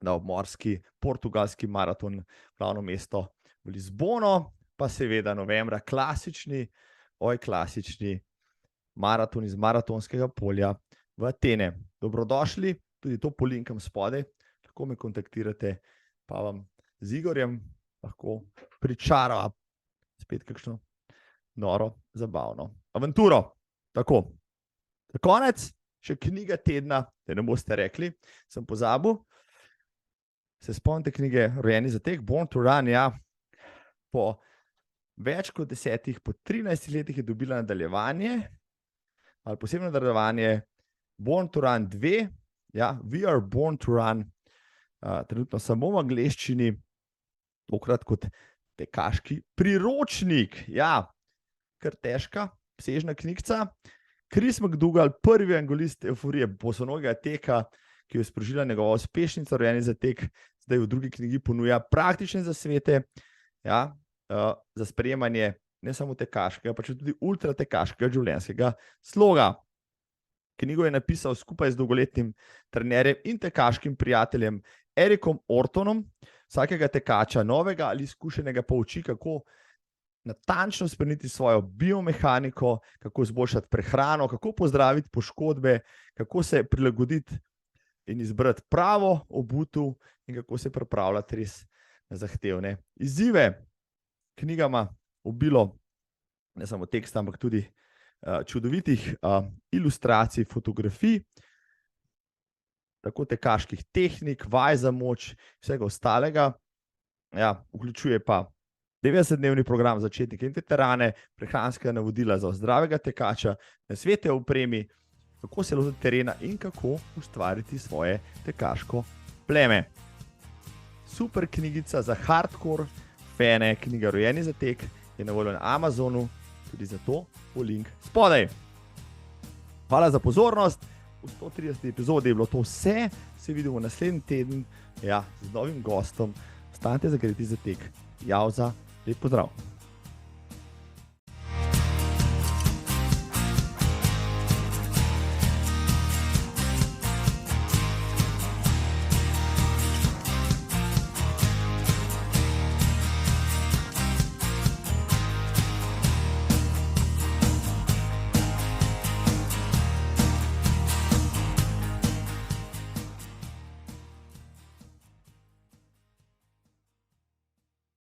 na obmorski portugalski maraton, glavno mesto v Lizbono, pa seveda novembra klasični maraton iz maratonskega polja v Atene. Dobrodošli, tudi to polinkam spodaj, lahko me kontaktirate, pa vam z Igorjem lahko pričarava spet kakšno noro, zabavno avanturo. Tako, za konec še knjiga tedna, da ne boste rekli, sem pozabil. Se spomnite knjige Rojeni za tek, Born to Run, ja, po več kot 10, po 13 letih je dobila nadaljevanje, ali posebno nadaljevanje, Born to Run 2, ja, We are born to run, trenutno samo v angleščini, tokrat kot tekaški priročnik, ja, kar težka, obsežna knjigca. Chris McDougall, prvi angolist evforije bosonogega teka, ki jo je sprožila njegova uspešnica Rojeni za tek, zdaj v drugi knjigi ponuja praktične zasvete, ja, za sprejemanje ne samo tekaškega, pa tudi ultratekaškega življenjskega sloga. Knjigo je napisal skupaj z dolgoletnim trenerjem in tekaškim prijateljem Erikom Ortonom. Vsakega tekača, novega ali izkušenega, pouči, kako natančno spremeniti svojo biomehaniko, kako izboljšati prehrano, kako pozdraviti poškodbe, kako se prilagoditi in izbrati pravo obutev in kako se pripravljati res na zahtevne izzive. Knjiga ima obilo ne samo teksta, ampak tudi čudovitih ilustracij, fotografij, tako tekaških tehnik, vaj za moč, vsega ostalega. Ja, vključuje pa 90-dnevni program za začetnike in veterane, prehranska navodila za zdravega tekača, nasvete o opremi, kako se lotiti terena in kako ustvariti svoje tekaško pleme. Super knjigica za hardcore fane, knjiga Rojeni za tek, je na voljo na Amazonu, tudi zato bo link spodaj. Hvala za pozornost. V 130. epizodi je bilo to vse. Se vidimo naslednji teden, ja, z novim gostom. Ostanite zagreti za tek. Javza, lep pozdrav.